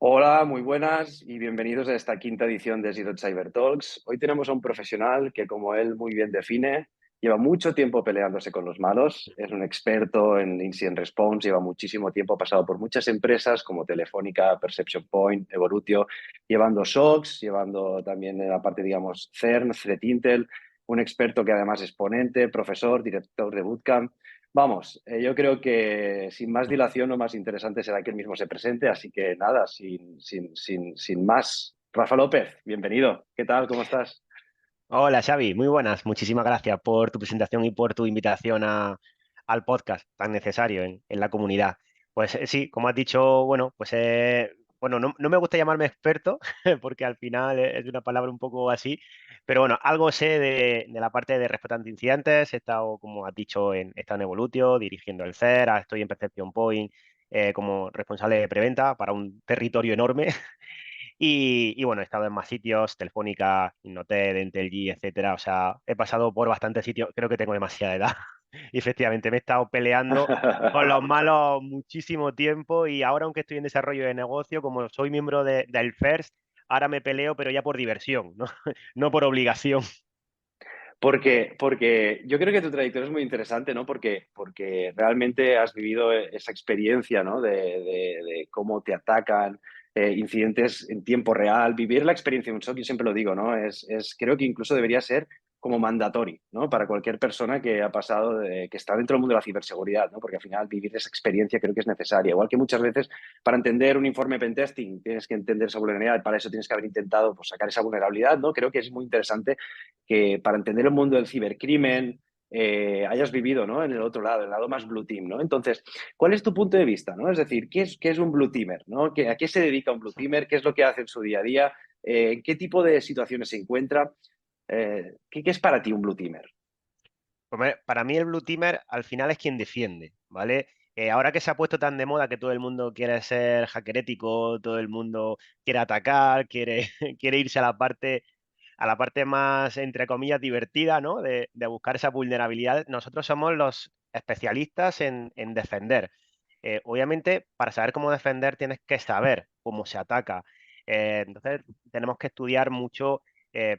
Hola, muy buenas y bienvenidos a esta quinta edición de Zero Cyber Talks. Hoy tenemos a un profesional que, como él muy bien define, lleva mucho tiempo peleándose con los malos, es un experto en Incident Response, lleva muchísimo tiempo, ha pasado por muchas empresas como Telefónica, Perception Point, Evolutio, llevando SOCs, llevando también en la parte, digamos, CERN, Threat Intel, un experto que además es ponente, profesor, director de Bootcamp. Vamos, yo creo que sin más dilación lo más interesante será que él mismo se presente, así que nada, sin más. Rafa López, bienvenido. ¿Qué tal? ¿Cómo estás? Hola Xavi, muy buenas. Muchísimas gracias por tu presentación y por tu invitación al podcast tan necesario en la comunidad. Pues sí, como has dicho, bueno, pues bueno, no me gusta llamarme experto porque al final es una palabra un poco así, pero bueno, algo sé de la parte de respuesta ante incidentes. He estado, como has dicho, he estado en Evolutio, dirigiendo el CER, ahora estoy en Perception Point como responsable de preventa para un territorio enorme. Y bueno, he estado en más sitios, Telefónica, Innotel, Entelgy, etcétera. O sea, he pasado por bastantes sitios. Creo que tengo demasiada edad. Y efectivamente, me he estado peleando con los malos muchísimo tiempo. Y ahora, aunque estoy en desarrollo de negocio, como soy miembro del FIRST, ahora me peleo, pero ya por diversión, ¿no? No por obligación. Porque yo creo que tu trayectoria es muy interesante, ¿no? Porque realmente has vivido esa experiencia, ¿no? De cómo te atacan incidentes en tiempo real. Vivir la experiencia de un shock, yo siempre lo digo, ¿no? Creo que incluso debería ser como mandatory, ¿no? Para cualquier persona que ha pasado, que está dentro del mundo de la ciberseguridad, ¿no? Porque al final vivir esa experiencia creo que es necesaria. Igual que muchas veces para entender un informe pentesting tienes que entender esa vulnerabilidad, para eso tienes que haber intentado pues, sacar esa vulnerabilidad, ¿no? Creo que es muy interesante que para entender el mundo del cibercrimen hayas vivido, ¿no? En el otro lado, el lado más blue team, ¿no? Entonces, ¿cuál es tu punto de vista, ¿no? Es decir, qué es un blue teamer, ¿no? ¿A qué se dedica un blue teamer? ¿Qué es lo que hace en su día a día? ¿En qué tipo de situaciones se encuentra? ¿Qué es para ti un blue teamer? Hombre, para mí el blue teamer al final es quien defiende, ¿vale? Ahora que se ha puesto tan de moda que todo el mundo quiere ser hacker ético, todo el mundo quiere atacar, quiere, quiere irse a la parte más, entre comillas, divertida, ¿no? De buscar esa vulnerabilidad. Nosotros somos los especialistas en defender. Obviamente, para saber cómo defender tienes que saber cómo se ataca. Entonces, tenemos que estudiar mucho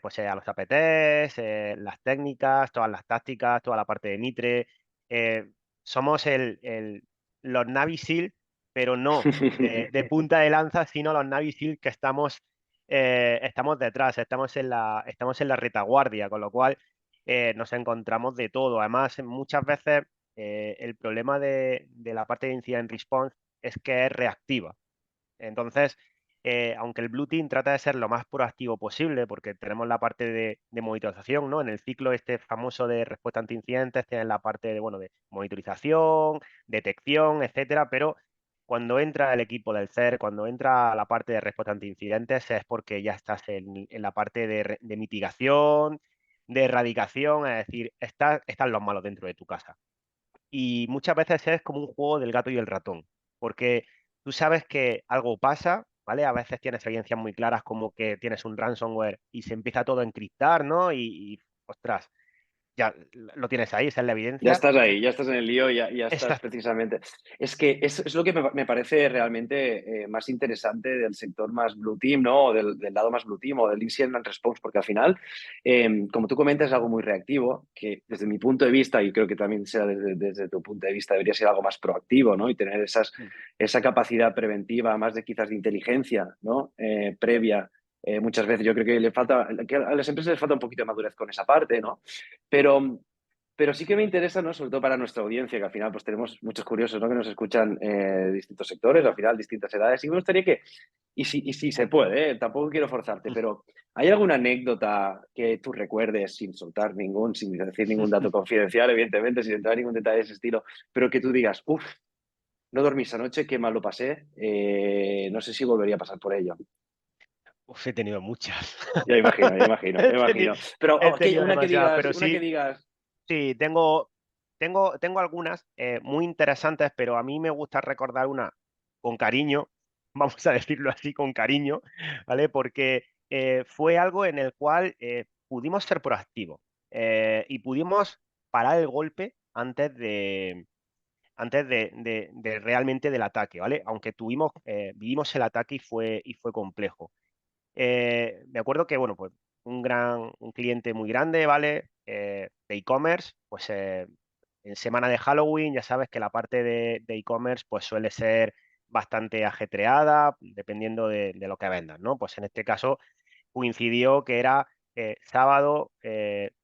pues, a los APTs, las técnicas, todas las tácticas, toda la parte de Mitre. Eh, somos los Navy SEAL, pero no de punta de lanza, sino los Navy SEAL que estamos detrás, estamos en la retaguardia, con lo cual nos encontramos de todo. Además, muchas veces el problema de la parte de incident response es que es reactiva. Entonces, aunque el Blue Team trata de ser lo más proactivo posible, porque tenemos la parte de monitorización, ¿no? En el ciclo este famoso de respuesta ante incidentes, tienes la parte de, bueno, de monitorización, detección, etcétera, pero cuando entra el equipo del CER, cuando entra la parte de respuesta ante incidentes, es porque ya estás en la parte de mitigación, de erradicación, es decir, están los malos dentro de tu casa. Y muchas veces es como un juego del gato y el ratón, porque tú sabes que algo pasa, ¿vale? A veces tienes evidencias muy claras como que tienes un ransomware y se empieza todo a encriptar, ¿no? Ostras, ya lo tienes ahí, esa es la Ya evidencia. estás ahí, ya estás en el lío, ya estás Esta, precisamente. Es que es lo que me parece realmente más interesante del sector más blue team, ¿no? O del lado más blue team o del incident and response, porque al final, como tú comentas, es algo muy reactivo, que desde mi punto de vista, y creo que también sea desde tu punto de vista, debería ser algo más proactivo, ¿no? Y tener esa capacidad preventiva, más de quizás de inteligencia, ¿no? Previa. Muchas veces yo creo que que a las empresas les falta un poquito de madurez con esa parte, ¿no? Pero pero sí que me interesa, ¿no? Sobre todo para nuestra audiencia, que al final pues tenemos muchos curiosos, ¿no? Que nos escuchan de distintos sectores, al final distintas edades. Y me gustaría que, y si se puede, tampoco quiero forzarte, pero ¿hay alguna anécdota que tú recuerdes sin soltar sin decir ningún dato confidencial, evidentemente, sin entrar en ningún detalle de ese estilo, pero que tú digas, uff, no dormí esa noche, qué mal lo pasé, no sé si volvería a pasar por ello? uf, he tenido muchas. Ya imagino. Pero He tenido demasiadas, pero una que sí, digas, sí, tengo algunas muy interesantes, pero a mí me gusta recordar una con cariño, vamos a decirlo así, con cariño, ¿vale? Porque fue algo en el cual pudimos ser proactivos y pudimos parar el golpe antes antes de realmente del ataque, ¿vale? Aunque vivimos el ataque y fue complejo. Me acuerdo que, bueno, pues un cliente muy grande, ¿vale? De e-commerce, pues en semana de Halloween, ya sabes que la parte de e-commerce pues suele ser bastante ajetreada, dependiendo de lo que vendas, ¿no? Pues en este caso coincidió que era sábado,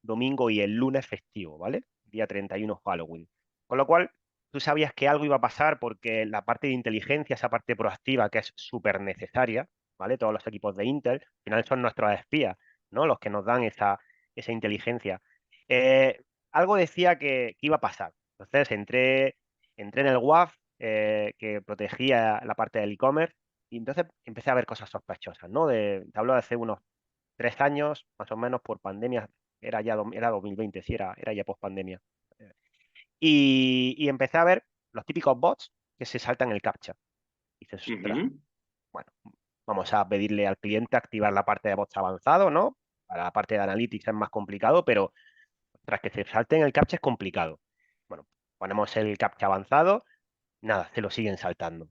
domingo y el lunes festivo, ¿vale? Día 31 Halloween. Con lo cual, tú sabías que algo iba a pasar porque la parte de inteligencia, esa parte proactiva que es súper necesaria, ¿vale? Todos los equipos de Intel, al final son nuestros espías, ¿no? Los que nos dan esa inteligencia. Eh, Algo decía que iba a pasar. Entonces entré en el WAF, que protegía la parte del e-commerce, y entonces empecé a ver cosas sospechosas, ¿no? Te hablo de hace unos 3 años, más o menos, por pandemia. Era 2020, sí, era ya post pandemia. Y empecé a ver los típicos bots que se saltan el CAPTCHA. Y dices, ostras, Ujú, bueno, vamos a pedirle al cliente activar la parte de bots avanzado, ¿no? Para la parte de analytics es más complicado, pero tras que se salten el CAPTCHA es complicado. Bueno, ponemos el CAPTCHA avanzado, nada, se lo siguen saltando.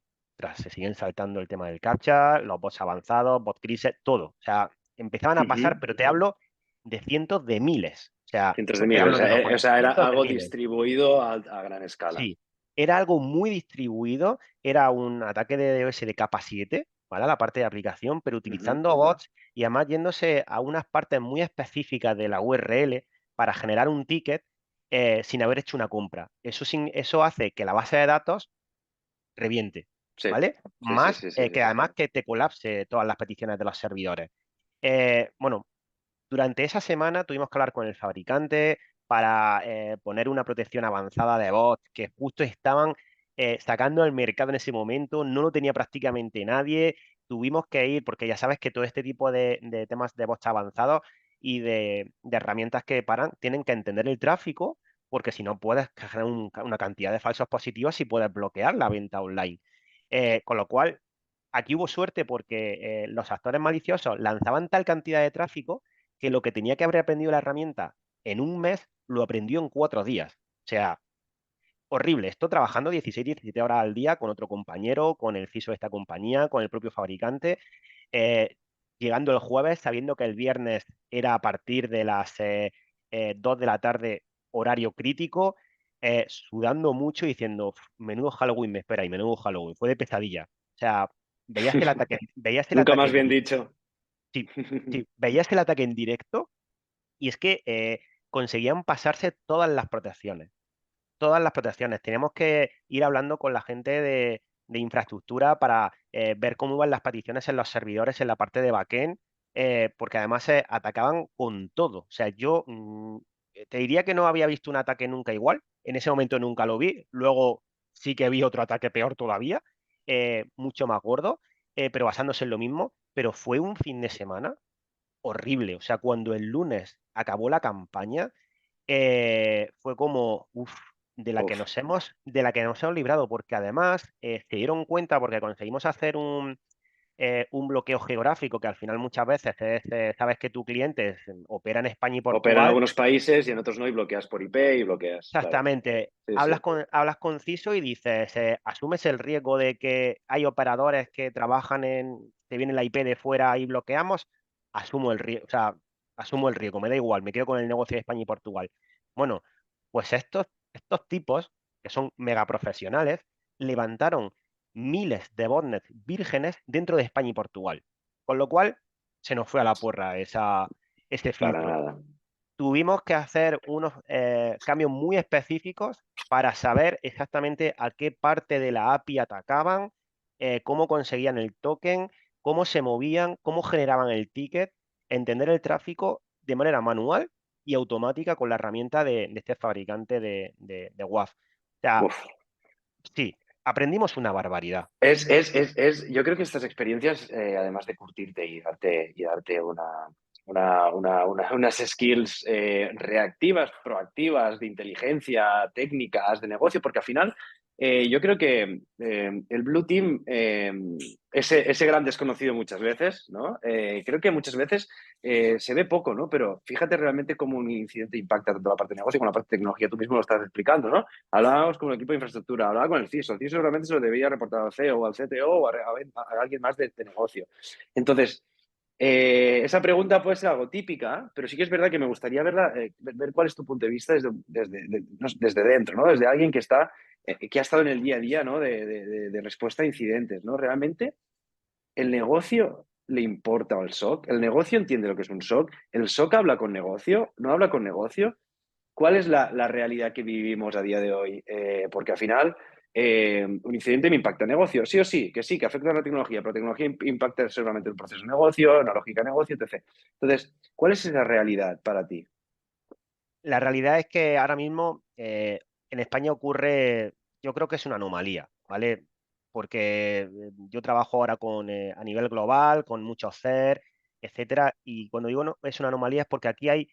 Se siguen saltando el tema del CAPTCHA, los bots avanzados, bot crisis, todo. O sea, empezaban a pasar, ujú. pero te hablo de cientos de miles. O sea, Cientos de no te miles. hablo de O doscientos, sea, era cientos de algo miles. distribuido a gran escala. Sí, era algo muy distribuido, era un ataque de DOS de capa 7, ¿vale? La parte de aplicación, pero Ujú. utilizando bots y además yéndose a unas partes muy específicas de la URL para generar un ticket sin haber hecho una compra. Eso hace que la base de datos reviente, Sí, ¿vale? sí, sí, Más sí, sí, que sí. además que te colapse todas las peticiones de los servidores. Bueno, durante esa semana tuvimos que hablar con el fabricante para poner una protección avanzada de bots que justo estaban sacando al mercado en ese momento, no lo tenía prácticamente nadie, tuvimos que ir, porque ya sabes que todo este tipo de temas de bots avanzados y de herramientas que paran, tienen que entender el tráfico, porque si no puedes generar una cantidad de falsos positivos y puedes bloquear la venta online. Con lo cual, aquí hubo suerte porque los actores maliciosos lanzaban tal cantidad de tráfico que lo que tenía que haber aprendido la herramienta en un mes, lo aprendió en 4 días. O sea, horrible. Esto trabajando 16, 17 horas al día con otro compañero, con el CISO de esta compañía, con el propio fabricante, eh, llegando el jueves sabiendo que el viernes era a partir de las 2 de la tarde, horario crítico, sudando mucho y diciendo, Menudo Halloween me espera", y menudo Halloween, fue de pesadilla. O sea, veías el Nunca ataque más bien dicho. sí, sí, veías el ataque en directo y es que conseguían pasarse todas las protecciones. Teníamos que ir hablando con la gente de infraestructura para ver cómo iban las peticiones en los servidores en la parte de backend, porque además se atacaban con todo. O sea, yo te diría que no había visto un ataque nunca igual. En ese momento nunca lo vi. Luego sí que vi otro ataque peor todavía, mucho más gordo, pero basándose en lo mismo. Pero fue un fin de semana horrible. O sea, cuando el lunes acabó la campaña, fue como, uff, Uf. de la que nos hemos librado, porque además se dieron cuenta, porque conseguimos hacer un bloqueo geográfico, que al final muchas veces sabes que tu cliente opera en España y Opera en Portugal. algunos países y en otros no, y bloqueas por IP y bloqueas, claro. Exactamente. Sí, sí. Hablas con CISO y dices, asumes el riesgo de que hay operadores que trabajan te viene la IP de fuera y bloqueamos, asumo el riesgo, o sea, asumo el riesgo, me da igual, me quedo con el negocio de España y Portugal. Bueno, pues estos tipos, que son mega profesionales, levantaron miles de botnets vírgenes dentro de España y Portugal. Con lo cual, se nos fue a la porra ese Para filtro. nada. Tuvimos que hacer unos cambios muy específicos para saber exactamente a qué parte de la API atacaban, cómo conseguían el token, cómo se movían, cómo generaban el ticket, entender el tráfico de manera manual y automática con la herramienta de este fabricante de WAF. O sea, Uf. sí, aprendimos una barbaridad. Yo creo que estas experiencias, además de curtirte y darte unas skills reactivas, proactivas, de inteligencia, técnicas, de negocio, porque al final yo creo que el Blue Team, ese gran desconocido muchas veces, ¿no? Creo que muchas veces se ve poco, ¿no? Pero fíjate realmente cómo un incidente impacta tanto la parte de negocio como la parte de tecnología. Tú mismo lo estás explicando, ¿no? Hablábamos con el equipo de infraestructura, hablaba con el CISO. El CISO realmente se lo debía reportar al CEO o al CTO o a alguien más de negocio. Entonces, esa pregunta puede ser algo típica, pero sí que es verdad que me gustaría verla, ver cuál es tu punto de vista desde dentro, ¿no? Desde alguien que ha estado en el día a día, ¿no? De respuesta a incidentes, ¿no? Realmente, ¿el negocio le importa al SOC? ¿El negocio entiende lo que es un SOC? ¿El SOC habla con negocio? ¿No habla con negocio? ¿Cuál es la realidad que vivimos a día de hoy? Porque al final un incidente me impacta en negocio, sí o sí, que afecta a la tecnología, pero la tecnología impacta seguramente el proceso de negocio, la lógica de negocio, etc. Entonces, ¿cuál es esa realidad para ti? La realidad es que ahora mismo en España ocurre, yo creo que es una anomalía, ¿vale? Porque yo trabajo ahora a nivel global, con muchos CER, etcétera, y cuando digo no, es una anomalía es porque aquí hay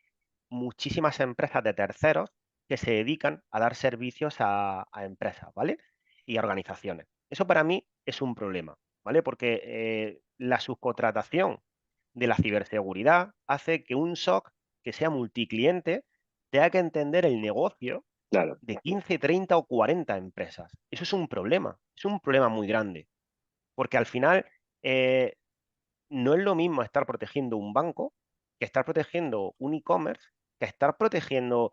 muchísimas empresas de terceros que se dedican a dar servicios a empresas, ¿vale? Y a organizaciones. Eso para mí es un problema, ¿vale? Porque la subcontratación de la ciberseguridad hace que un SOC que sea multicliente tenga que entender el negocio Claro, de 15, 30 o 40 empresas. Eso es un problema muy grande, porque al final eh, no es lo mismo estar protegiendo un banco que estar protegiendo un e-commerce, que estar protegiendo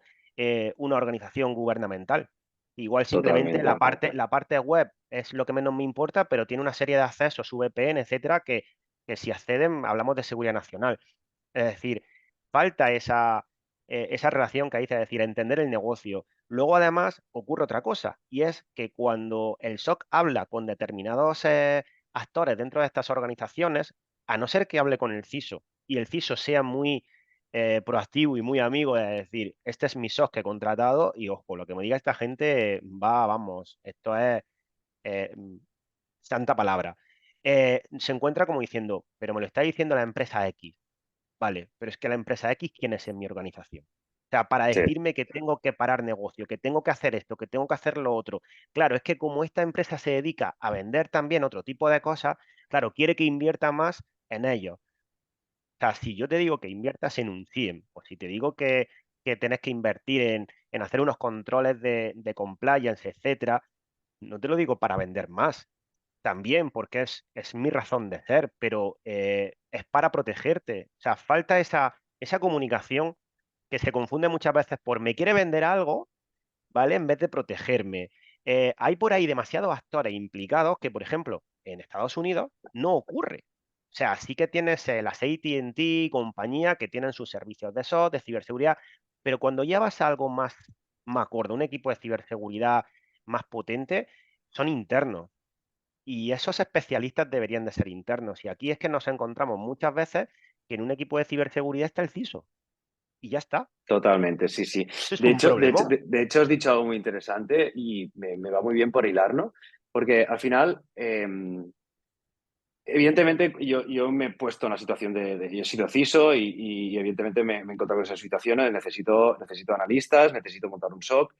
una organización gubernamental. Igual simplemente totalmente. la parte web es lo que menos me importa, pero tiene una serie de accesos, VPN, etcétera, que si acceden, hablamos de seguridad nacional. Es decir, falta esa relación que dice, es decir, entender el negocio. Luego, además, ocurre otra cosa, y es que cuando el SOC habla con determinados actores dentro de estas organizaciones, a no ser que hable con el CISO y el CISO sea muy proactivo y muy amigo, es decir, este es mi SOC que he contratado y ojo, lo que me diga esta gente va, vamos, esto es eh, santa palabra. Se encuentra como diciendo, pero me lo está diciendo la empresa X. Vale, pero es que la empresa X, ¿quién es en mi organización? O sea, para Sí, decirme que tengo que parar negocio, que tengo que hacer esto, que tengo que hacer lo otro. Claro, es que como esta empresa se dedica a vender también otro tipo de cosas, claro, quiere que invierta más en ellos. O sea, si yo te digo que inviertas en un CIEM, o si te digo que tenés que invertir en hacer unos controles de compliance, etcétera, no te lo digo para vender más, también porque es mi razón de ser, pero es para protegerte. O sea, falta esa comunicación que se confunde muchas veces por me quiere vender algo, ¿vale? En vez de protegerme. Hay por ahí demasiados actores implicados que, por ejemplo, en Estados Unidos no ocurre. O sea, sí que tienes las AT&T, compañía, que tienen sus servicios de SOC, de ciberseguridad, pero cuando ya vas a algo más gordo, un equipo de ciberseguridad más potente, son internos. Y esos especialistas deberían de ser internos. Y aquí es que nos encontramos muchas veces que en un equipo de ciberseguridad está el CISO. Y ya está. totalmente, sí, sí. Eso es De un hecho, problemón. de hecho has dicho algo muy interesante y me va muy bien por hilarlo, porque al final evidentemente, yo me he puesto en la situación yo he sido CISO y evidentemente me he encontrado con esa situación. Necesito analistas, necesito montar un SOC.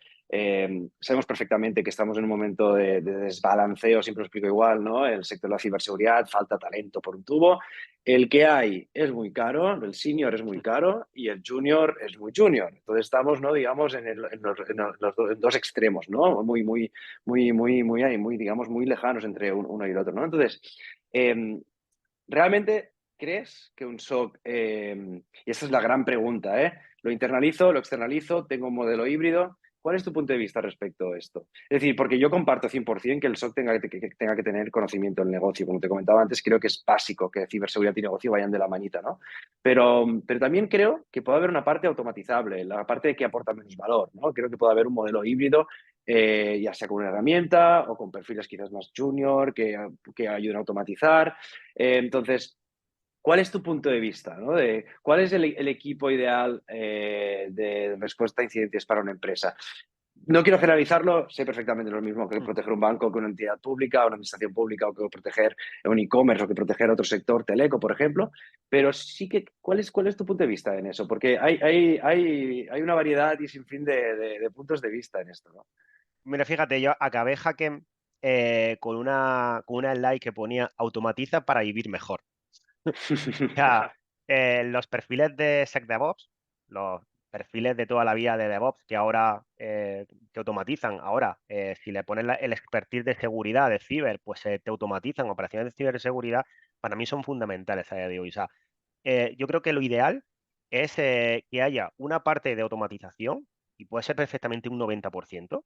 Sabemos perfectamente que estamos en un momento de desbalanceo, siempre lo explico igual, ¿no? El sector de la ciberseguridad, falta talento por un tubo. El que hay es muy caro, el senior es muy caro y el junior es muy junior. Entonces estamos, ¿no? Digamos, en dos extremos, ¿no? Digamos, muy lejanos entre uno y el otro, ¿no? Entonces, eh, ¿realmente crees que un SOC, y esa es la gran pregunta, ¿lo internalizo, lo externalizo, tengo un modelo híbrido? ¿Cuál es tu punto de vista respecto a esto? Es decir, porque yo comparto 100% que el SOC tenga que tener conocimiento del negocio. Como te comentaba antes, creo que es básico que ciberseguridad y negocio vayan de la manita, ¿no? Pero también creo que puede haber una parte automatizable, la parte que aporta menos valor, ¿no? Creo que puede haber un modelo híbrido, ya sea con una herramienta o con perfiles quizás más junior que ayuden a automatizar. Entonces, ¿cuál es tu punto de vista, ¿no? ¿Cuál es el equipo ideal de respuesta a incidentes para una empresa? no quiero generalizarlo, sé perfectamente lo mismo que Mm. proteger un banco que una entidad pública, una administración pública, o que proteger un e-commerce, o que proteger otro sector, teleco, por ejemplo, pero sí que, cuál es tu punto de vista en eso? Porque hay una variedad y sin fin de puntos de vista en esto, ¿no? Mira, fíjate, yo acabé Hacken con una slide que ponía automatiza para vivir mejor. O sea, los perfiles de SecDevOps, los perfiles de toda la vida de DevOps que ahora te automatizan, ahora si le pones el expertise de seguridad, de ciber, pues te automatizan operaciones de ciberseguridad, para mí son fundamentales a día de hoy. O sea, yo creo que lo ideal es que haya una parte de automatización, y puede ser perfectamente un 90%,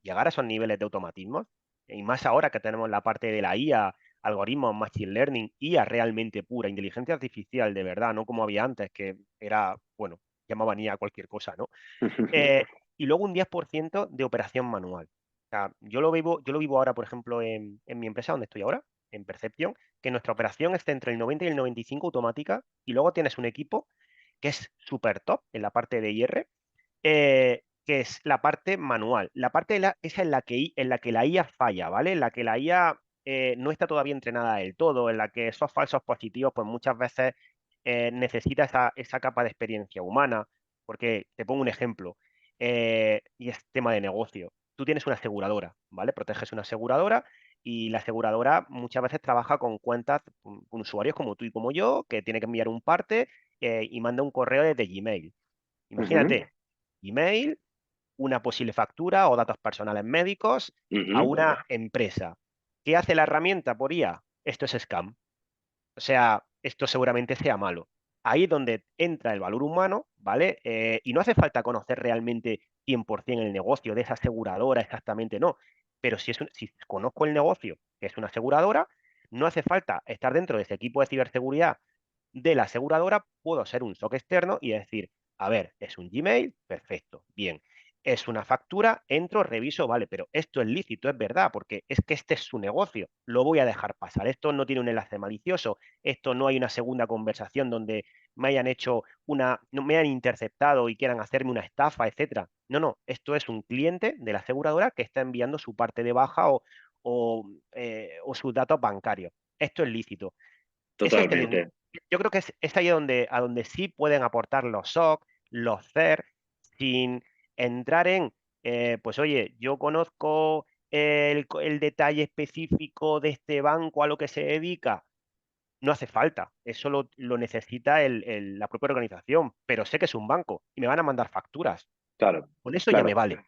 llegar a esos niveles de automatismo, y más ahora que tenemos la parte de la IA, algoritmos, machine learning, IA realmente pura, inteligencia artificial de verdad, no como había antes, que era, bueno, llamaban IA a cualquier cosa, ¿no? Eh, y luego un 10% de operación manual. O sea, yo lo vivo ahora, por ejemplo, en mi empresa donde estoy ahora, en Perception, que nuestra operación está entre el 90 y el 95 automática, y luego tienes un equipo que es súper top en la parte de IR, que es la parte manual. La parte esa en la que la IA falla, ¿vale? En la que la IA no está todavía entrenada del todo, en la que esos falsos positivos, pues muchas veces necesita esa capa de experiencia humana. Porque te pongo un ejemplo, y es tema de negocio. Tú tienes una aseguradora, ¿vale? Proteges una aseguradora y la aseguradora muchas veces trabaja con cuentas, con usuarios como tú y como yo, que tiene que enviar un parte y manda un correo desde Gmail. Ujú, Imagínate, email, una posible factura o datos personales médicos a ujú. una empresa. ¿Qué hace la herramienta por IA? Esto es scam. O sea, esto seguramente sea malo. Ahí es donde entra el valor humano, ¿vale? Y no hace falta conocer realmente 100% el negocio de esa aseguradora exactamente, no. Pero si conozco el negocio, que es una aseguradora, no hace falta estar dentro de ese equipo de ciberseguridad de la aseguradora, puedo ser un SOC externo y decir, a ver, es un Gmail, perfecto, bien. Es una factura, entro, reviso, vale, pero esto es lícito, es verdad, porque es que este es su negocio, lo voy a dejar pasar. Esto no tiene un enlace malicioso, esto no hay una segunda conversación donde me hayan hecho no me han interceptado y quieran hacerme una estafa, etcétera. No, no, esto es un cliente de la aseguradora que está enviando su parte de baja o sus datos bancarios. Esto es lícito. Eso es Totalmente. yo creo que es ahí a donde sí pueden aportar los SOC, los CER, sin entrar en, pues oye, yo conozco el detalle específico de este banco a lo que se dedica. No hace falta, eso lo necesita la propia organización, pero sé que es un banco y me van a mandar facturas. Claro, Con eso ya me claro. vale.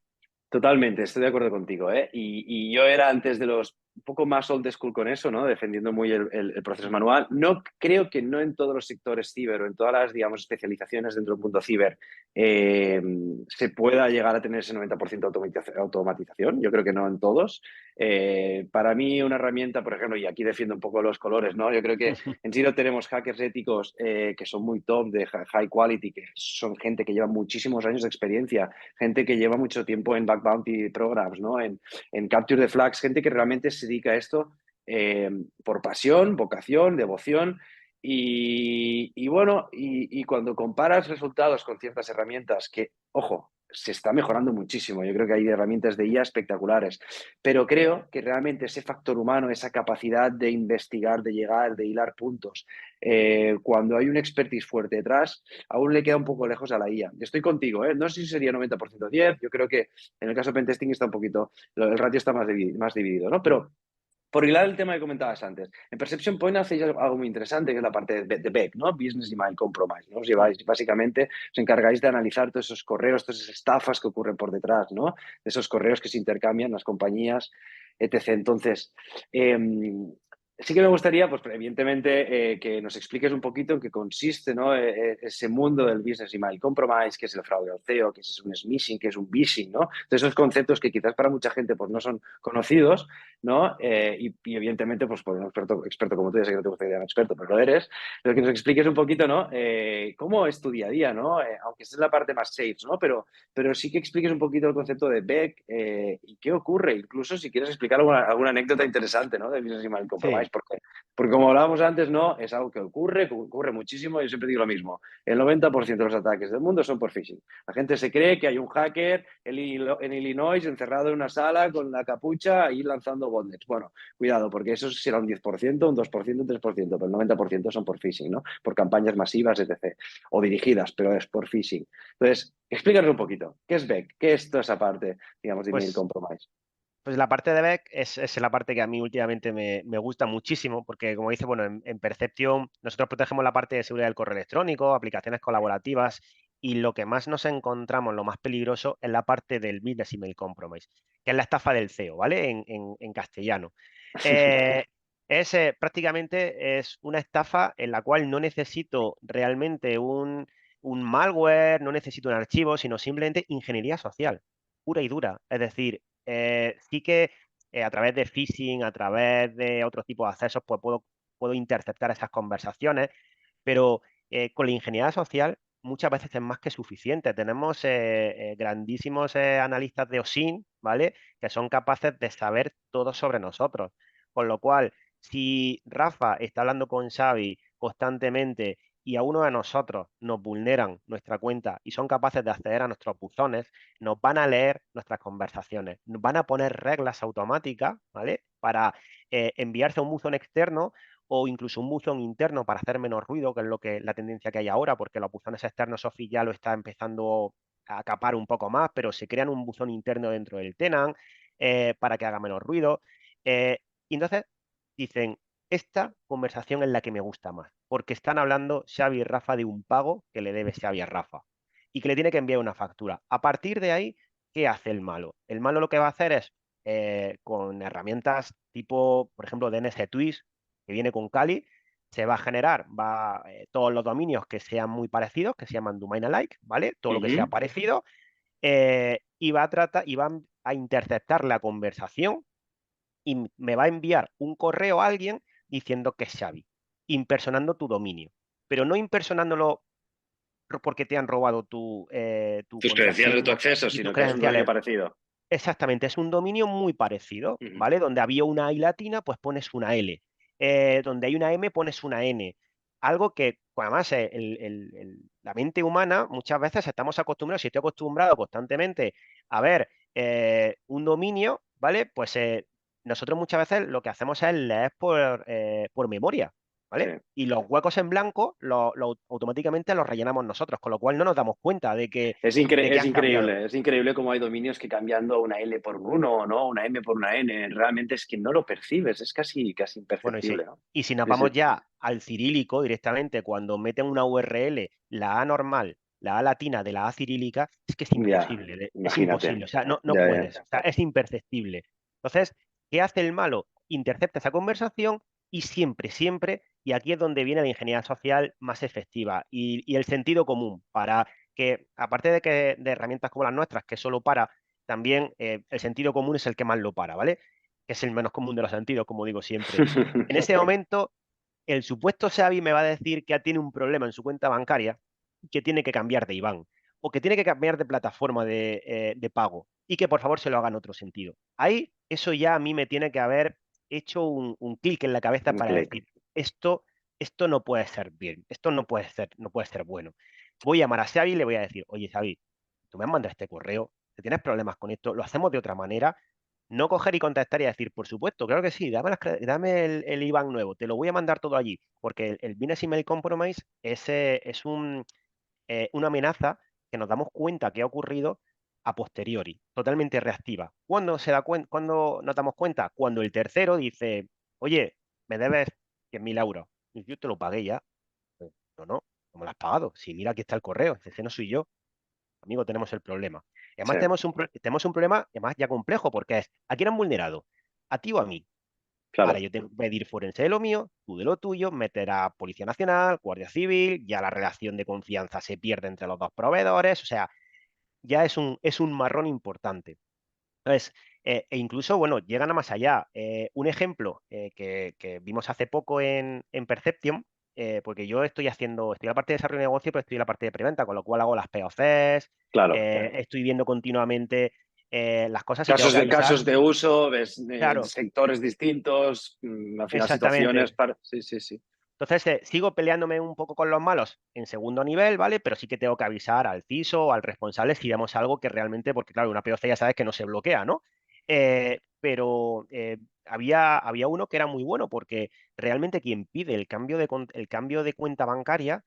Totalmente, estoy de acuerdo contigo, ¿eh? Y yo era antes de los un poco más old school con eso, ¿no? Defendiendo muy el proceso Mm. manual. No creo que no en todos los sectores ciber o en todas las, digamos, especializaciones dentro del mundo ciber eh, se pueda llegar a tener ese 90% automatización. Yo creo que no en todos. Para mí una herramienta, por ejemplo, y aquí defiendo un poco los colores, ¿no? Yo creo que en sí no tenemos hackers éticos que son muy top, de high quality, que son gente que lleva muchísimos años de experiencia, gente que lleva mucho tiempo en back bounty programs, ¿no? En capture the flags, gente que realmente se dedica a esto por pasión, vocación, devoción. Y bueno, y cuando comparas resultados con ciertas herramientas que, ojo, se está mejorando muchísimo. Yo creo que hay herramientas de IA espectaculares, pero creo que realmente ese factor humano, esa capacidad de investigar, de llegar, de hilar puntos, cuando hay un expertise fuerte detrás, aún le queda un poco lejos a la IA. Yo estoy contigo, ¿eh? No sé si sería 90% 10, yo creo que en el caso de pentesting está un poquito, el ratio está más dividido, ¿no? Pero por hilar el tema que comentabas antes, en Perception Point hacéis algo muy interesante, que es la parte de BEC, ¿no? Business Email Compromise, ¿no? Os Mm. lleváis, básicamente, os encargáis de analizar todos esos correos, todas esas estafas que ocurren por detrás, ¿no? De esos correos que se intercambian las compañías, etc. Entonces, eh, sí que me gustaría, pues evidentemente, que nos expliques un poquito en qué consiste, ¿no? Ese mundo del Business Email Compromise, qué es el fraude al CEO, qué es un smishing, qué es un phishing, ¿no? De esos conceptos que quizás para mucha gente pues, no son conocidos, ¿no? Y evidentemente, pues por un experto como tú, ya sé que no te gusta que digan experto, pero lo eres, pero que nos expliques un poquito, ¿no? Cómo es tu día a día, ¿no? Aunque esa es la parte más safe, ¿no? Pero sí que expliques un poquito el concepto de BEC y qué ocurre, incluso si quieres explicar alguna anécdota interesante, ¿no? De Business Email Sí. Compromise, Porque como hablábamos antes, no, es algo que ocurre muchísimo. Yo siempre digo lo mismo. El 90% de los ataques del mundo son por phishing. La gente se cree que hay un hacker en Illinois encerrado en una sala con la capucha y lanzando botnets. Bueno, cuidado, porque eso será un 10%, un 2%, un 3%, pero el 90% son por phishing, ¿no? Por campañas masivas, etc. O dirigidas, pero es por phishing. Entonces, explícanos un poquito. ¿Qué es Beck? ¿Qué es toda esa parte, digamos, de email Pues compromise? Pues la parte de Beck es la parte que a mí últimamente me gusta muchísimo, porque como dice, bueno, en Perception nosotros protegemos la parte de seguridad del correo electrónico, aplicaciones colaborativas, y lo que más nos encontramos, lo más peligroso, es la parte del Business Email Compromise, que es la estafa del CEO, ¿vale? En castellano. Eh, prácticamente es una estafa en la cual no necesito realmente un malware, no necesito un archivo, sino simplemente ingeniería social, pura y dura. Es decir, sí que a través de phishing, a través de otro tipo de accesos, pues puedo interceptar esas conversaciones, pero con la ingeniería social muchas veces es más que suficiente. Tenemos grandísimos analistas de OSINT, ¿vale? Que son capaces de saber todo sobre nosotros. Con lo cual, si Rafa está hablando con Xavi constantemente y a uno de nosotros nos vulneran nuestra cuenta y son capaces de acceder a nuestros buzones, nos van a leer nuestras conversaciones, nos van a poner reglas automáticas, ¿vale? Para enviarse a un buzón externo o incluso un buzón interno para hacer menos ruido, que es la tendencia que hay ahora, porque los buzones externos Sophie ya lo está empezando a acapar un poco más, pero se crean un buzón interno dentro del tenant para que haga menos ruido. Y entonces dicen, esta conversación es la que me gusta más, porque están hablando Xavi y Rafa de un pago que le debe Xavi a Rafa y que le tiene que enviar una factura. A partir de ahí, ¿qué hace el malo? El malo lo que va a hacer es, con herramientas tipo, por ejemplo, DNS Twist, que viene con Kali, se va a generar todos los dominios que sean muy parecidos, que se llaman domain alike, ¿vale? Todo lo que sea Ujú. parecido, y va a tratar, y van a interceptar la conversación y me va a enviar un correo a alguien diciendo que es Xavi, impersonando tu dominio, pero no impersonándolo porque te han robado tu Tus credenciales de tu contraseña acceso, y tus sino que es un dominio credenciales. parecido. Exactamente, es un dominio muy parecido, Ujú. ¿vale? Donde había una I latina, pues pones una L. Donde hay una M, pones una N. Algo que, pues, además, la mente humana, muchas veces estamos acostumbrados, si estoy acostumbrado constantemente a ver un dominio, ¿vale? Pues nosotros muchas veces lo que hacemos es leer por memoria, Sí. ¿vale? Y los huecos en blanco automáticamente los rellenamos nosotros, con lo cual no nos damos cuenta de que han cambiado. Es increíble cómo hay dominios que cambiando una L por un 1, ¿no? Una M por una N, realmente es que no lo percibes, es casi Bueno, imperceptible, ¿no? y si nos Sí, sí. vamos ya al cirílico directamente, cuando meten una URL, la A normal, la A latina de la A cirílica, es que es Ya, imposible, es imagínate. imposible, o sea, no Ya, ya. puedes, o sea, es imperceptible. Entonces, ¿qué hace el malo? Intercepta esa conversación y siempre, y aquí es donde viene la ingeniería social más efectiva y el sentido común, para que, aparte de herramientas como las nuestras, que solo para, también el sentido común es el que más lo para, ¿vale? Que es el menos común de los sentidos, como digo siempre. En ese momento, el supuesto Xavi me va a decir que tiene un problema en su cuenta bancaria y que tiene que cambiar de IBAN o que tiene que cambiar de plataforma de pago y que por favor se lo haga en otro sentido. Ahí eso ya a mí me tiene que haber hecho un clic en la cabeza Un para clic. decir, esto no puede ser bien, esto no puede ser bueno. Voy a llamar a Xavi y le voy a decir, oye Xavi, tú me has mandado este correo, si tienes problemas con esto, lo hacemos de otra manera. No coger y contestar y decir, por supuesto, claro que sí, dame el IBAN nuevo, te lo voy a mandar todo allí, porque el Business Email Compromise es una amenaza que nos damos cuenta que ha ocurrido a posteriori, totalmente reactiva. ¿Cuándo nos damos cuenta? Cuando el tercero dice, oye, me debes 100.000 euros, y yo te lo pagué ya. No me lo has pagado. Si mira, aquí está el correo, ese no soy yo, amigo, tenemos el problema. Y Sí, además tenemos un problema además ya complejo, porque es, ¿a quién han vulnerado? ¿A ti o a mí? Ahora claro. yo tengo que pedir forense de lo mío, tú de lo tuyo, meter a Policía Nacional, Guardia Civil, ya la relación de confianza se pierde entre los dos proveedores, o sea, ya es un marrón importante. Entonces, e incluso, bueno, llegan a más allá. Un ejemplo que vimos hace poco en Perception, porque yo estoy en la parte de desarrollo de negocio, pero estoy en la parte de preventa, con lo cual hago las POCs, Claro. estoy viendo continuamente. las cosas y tengo que Casos avisar. de uso, ves Claro, sectores distintos, al final situaciones exactamente. para... Sí, sí, sí. Entonces, sigo peleándome un poco con los malos en segundo nivel, ¿vale? Pero sí que tengo que avisar al CISO o al responsable si vemos algo que realmente, porque claro, una POC ya sabes que no se bloquea, ¿no? Pero había uno que era muy bueno porque realmente quien pide el cambio de cuenta bancaria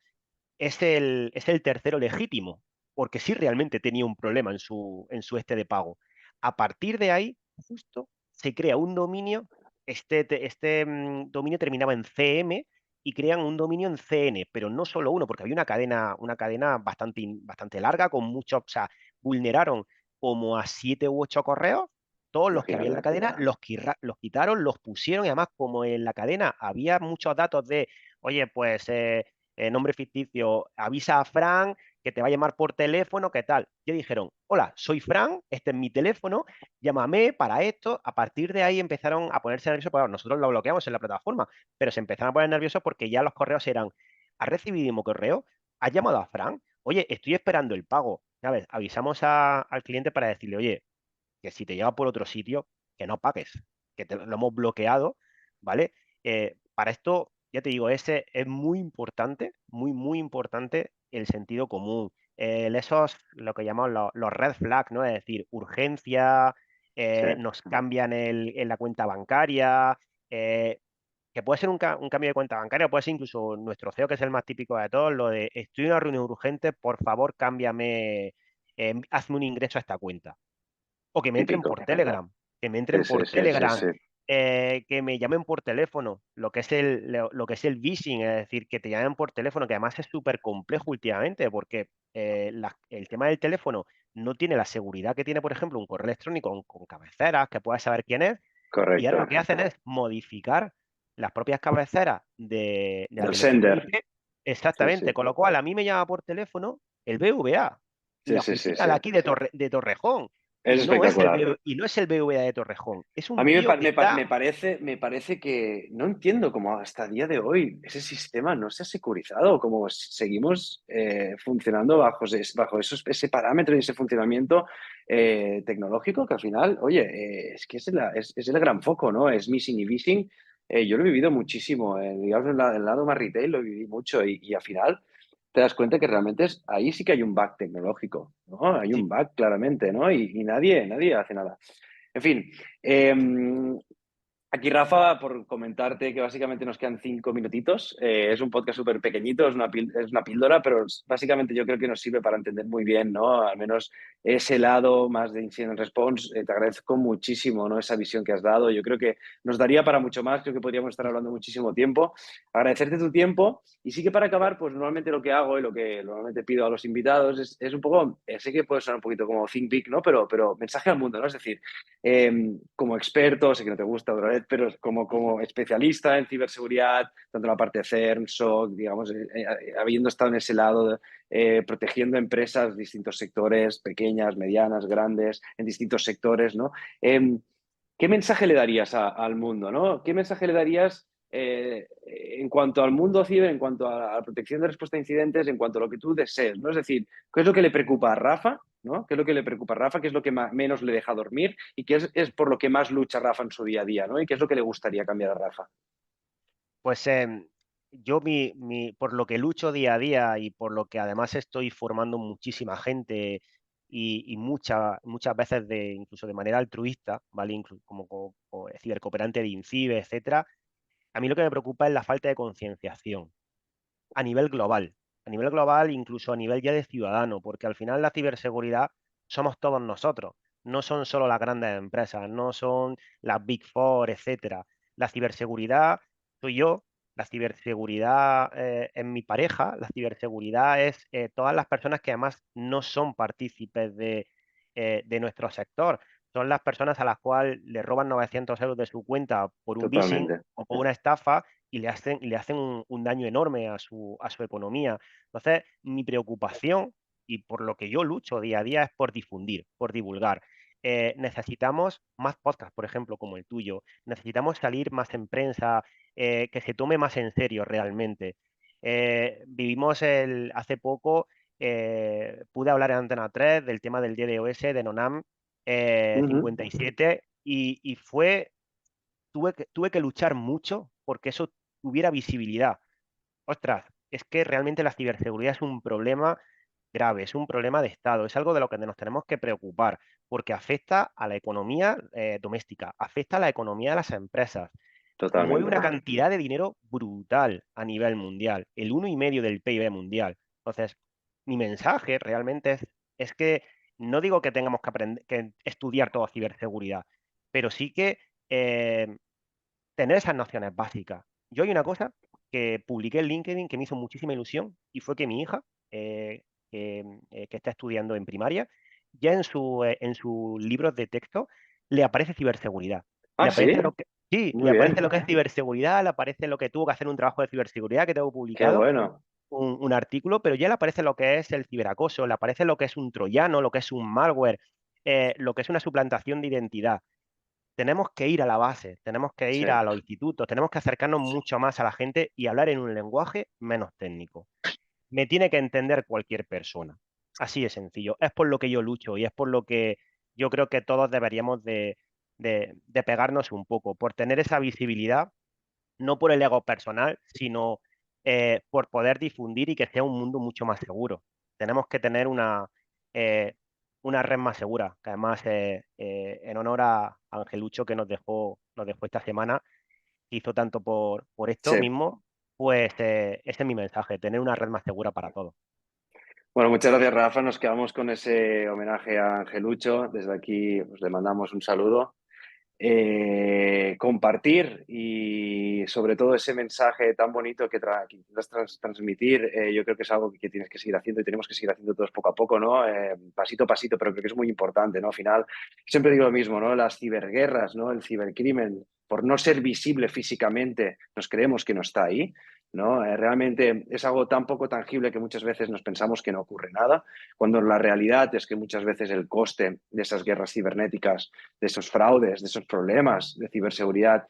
es el tercero legítimo, porque sí realmente tenía un problema en su de pago. A partir de ahí, justo se crea un dominio, dominio terminaba en CM y crean un dominio en CN, pero no solo uno, porque había una cadena bastante larga con muchos, o sea, vulneraron como a 7 u 8 correos, todos los que había en la Imagínate. cadena los quitaron, los pusieron y además como en la cadena había muchos datos de, oye, pues nombre ficticio, avisa a Fran que te va a llamar por teléfono, ¿qué tal? Ya dijeron, hola, soy Fran, este es mi teléfono, llámame para esto. A partir de ahí empezaron a ponerse nerviosos, pues nosotros lo bloqueamos en la plataforma, pero se empezaron a poner nerviosos porque ya los correos eran, ¿has recibido mi correo? ¿Has llamado a Fran? Oye, estoy esperando el pago. ¿Sabes? Avisamos al cliente para decirle, oye, que si te llega por otro sitio, que no pagues, que lo hemos bloqueado, ¿vale? Para esto, ya te digo, ese es muy importante, muy, muy importante el sentido común. Lo que llamamos los red flags, ¿no? Es decir, urgencia, Sí, nos cambian en la cuenta bancaria, eh, que puede ser un cambio de cuenta bancaria, puede ser incluso nuestro CEO, que es el más típico de todos, lo de estoy en una reunión urgente, por favor, cámbiame, hazme un ingreso a esta cuenta o que me entren típico. por Telegram, que me Sí, entren sí, por sí, sí, Telegram, sí. que me llamen por teléfono, lo que es el phishing, es decir, que te llamen por teléfono, que además es súper complejo últimamente, porque el tema del teléfono no tiene la seguridad que tiene, por ejemplo, un correo electrónico con cabeceras, que puedes saber quién es, y ahora lo Correcto. que hacen es modificar las propias cabeceras de la Del dirección sender. IP, Sí, sí. exactamente, con lo cual a mí me llama por teléfono el BVA y Sí, la sí, sí, oficina sí. de aquí de Torrejón. Es espectacular. Y no es el BVA de Torrejón, es A un mí tío que está. me parece que no entiendo cómo hasta el día de hoy ese sistema no se ha securizado, cómo seguimos funcionando bajo ese parámetro y ese funcionamiento tecnológico que al final, oye, es que es el gran foco, ¿no? Es missing y phishing. Yo lo he vivido muchísimo, digamos, en el lado más retail lo viví mucho y al final te das cuenta que realmente ahí sí que hay un bug tecnológico, ¿no? Hay Sí, un bug claramente, ¿no? Y nadie hace nada. En fin, eh, aquí Rafa, por comentarte que básicamente nos quedan 5 minutitos. Es un podcast súper pequeñito, es una píldora, pero básicamente yo creo que nos sirve para entender muy bien, ¿no? Al menos ese lado más de Incident Response. Te agradezco muchísimo, ¿no? Esa visión que has dado. Yo creo que nos daría para mucho más, creo que podríamos estar hablando muchísimo tiempo. Agradecerte tu tiempo. Y sí que para acabar, pues normalmente lo que hago y lo que normalmente pido a los invitados es un poco, sé que puede sonar un poquito como think big, ¿no? Pero mensaje al mundo, ¿no? Es decir, como experto, sé que no te gusta otra vez, pero como especialista en ciberseguridad, tanto en la parte de CERN, SOC, digamos, habiendo estado en ese lado, protegiendo empresas, de distintos sectores, pequeñas, medianas, grandes, en distintos sectores, ¿no? ¿Qué mensaje le darías al mundo, ¿no? ¿Qué mensaje le darías en cuanto al mundo ciber, en cuanto a la protección de respuesta a incidentes, en cuanto a lo que tú desees, ¿no? Es decir, ¿qué es lo que le preocupa a Rafa? ¿No? ¿Qué es lo que le preocupa a Rafa? ¿Qué es lo que menos le deja dormir? ¿Y qué es por lo que más lucha Rafa en su día a día? ¿No? ¿Y qué es lo que le gustaría cambiar a Rafa? pues yo por lo que lucho día a día y por lo que además estoy formando muchísima gente y muchas veces incluso de manera altruista, ¿vale? Como cibercooperante de INCIBE, etcétera, a mí lo que me preocupa es la falta de concienciación a nivel global. A nivel global, incluso a nivel ya de ciudadano, porque al final la ciberseguridad somos todos nosotros. No son solo las grandes empresas, no son las Big Four, etcétera. La ciberseguridad soy yo, la ciberseguridad es mi pareja, la ciberseguridad es todas las personas que además no son partícipes de nuestro sector. Son las personas a las cuales le roban 900 euros de su cuenta por un phishing Totalmente. o por una estafa y le hacen un daño enorme a su economía. Entonces, mi preocupación y por lo que yo lucho día a día es por difundir, por divulgar. Necesitamos más podcasts, por ejemplo, como el tuyo. Necesitamos salir más en prensa, que se tome más en serio realmente. Hace poco, pude hablar en Antena 3 del tema del DDoS, de Nonam, Ujú. 57 y tuve que luchar mucho porque eso tuviera visibilidad. Ostras, es que realmente la ciberseguridad es un problema grave, es un problema de Estado, es algo de lo que nos tenemos que preocupar, porque afecta a la economía doméstica, afecta a la economía de las empresas, mueve Totalmente. una cantidad de dinero brutal a nivel mundial, el 1,5 del PIB mundial. Entonces, mi mensaje realmente es que no digo que tengamos que aprender, que estudiar toda ciberseguridad, pero sí que eh, tener esas nociones básicas. Yo hay una cosa que publiqué en LinkedIn que me hizo muchísima ilusión y fue que mi hija, que está estudiando en primaria, ya en sus libros de texto le aparece ciberseguridad. Le Ah, aparece sí, lo que, sí, le muy aparece lo bien. que es ciberseguridad, le aparece lo que tuvo que hacer un trabajo de ciberseguridad que tengo Qué publicado, bueno. un artículo, pero ya le aparece lo que es el ciberacoso, le aparece lo que es un troyano, lo que es un malware, lo que es una suplantación de identidad. Tenemos que ir a la base, tenemos que Sí. ir a los institutos, tenemos que acercarnos mucho más a la gente y hablar en un lenguaje menos técnico. Me tiene que entender cualquier persona. Así de sencillo. Es por lo que yo lucho y es por lo que yo creo que todos deberíamos de pegarnos un poco, por tener esa visibilidad, no por el ego personal, sino por poder difundir y que sea un mundo mucho más seguro. Tenemos que tener eh, una red más segura, que además, en honor a Angelucho que nos dejó esta semana, que hizo tanto por esto Sí. mismo, pues ese es mi mensaje, tener una red más segura para todos. Bueno, muchas gracias, Rafa. Nos quedamos con ese homenaje a Angelucho. Desde aquí pues, le mandamos un saludo. Compartir y sobre todo ese mensaje tan bonito que intentas transmitir, yo creo que es algo que tienes que seguir haciendo y tenemos que seguir haciendo todos poco a poco, ¿no? Pasito a pasito, pero creo que es muy importante, ¿no? Al final, siempre digo lo mismo, ¿no? Las ciberguerras, ¿no? El cibercrimen, por no ser visible físicamente, nos creemos que no está ahí, ¿no? Realmente es algo tan poco tangible que muchas veces nos pensamos que no ocurre nada, cuando la realidad es que muchas veces el coste de esas guerras cibernéticas, de esos fraudes, de esos problemas de ciberseguridad,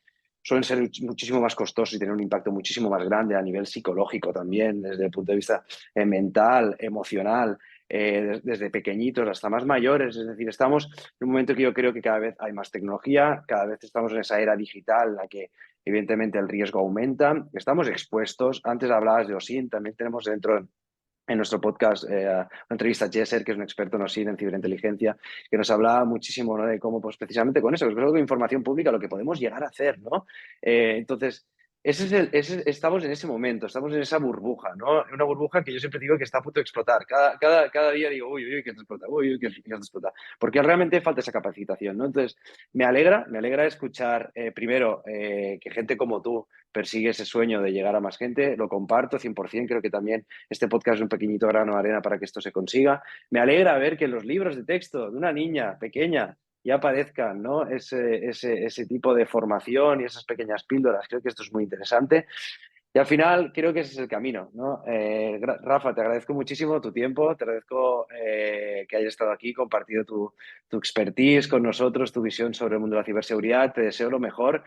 suelen ser muchísimo más costosos y tener un impacto muchísimo más grande a nivel psicológico también, desde el punto de vista mental, emocional, desde pequeñitos hasta más mayores. Es decir, estamos en un momento que yo creo que cada vez hay más tecnología, cada vez estamos en esa era digital en la que evidentemente el riesgo aumenta, estamos expuestos. Antes hablabas de OSINT, también tenemos dentro en nuestro podcast una entrevista a Jesser, que es un experto en OSINT, en ciberinteligencia, que nos hablaba muchísimo, ¿no? De cómo, pues precisamente con eso, es algo de información pública, lo que podemos llegar a hacer, ¿no? Entonces, estamos en ese momento, estamos en esa burbuja, ¿no? Una burbuja que yo siempre digo que está a punto de explotar. Cada día digo, uy, uy, que esto explota, uy, uy, que esto explota. Porque realmente falta esa capacitación, ¿no? Entonces, me alegra escuchar, primero, que gente como tú persigue ese sueño de llegar a más gente, lo comparto 100%, creo que también este podcast es un pequeñito grano de arena para que esto se consiga. Me alegra ver que en los libros de texto de una niña pequeña ya aparezcan, ¿no? Ese tipo de formación y esas pequeñas píldoras. Creo que esto es muy interesante. Y al final creo que ese es el camino, ¿no? Rafa, te agradezco muchísimo tu tiempo, te agradezco que hayas estado aquí, compartido tu expertise con nosotros, tu visión sobre el mundo de la ciberseguridad. Te deseo lo mejor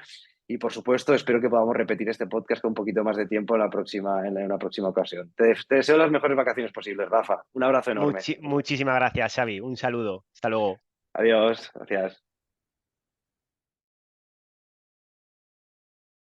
y, por supuesto, espero que podamos repetir este podcast con un poquito más de tiempo en una próxima ocasión. Te deseo las mejores vacaciones posibles, Rafa. Un abrazo enorme. Muchísimas gracias, Xavi. Un saludo. Hasta luego. Adiós. Gracias.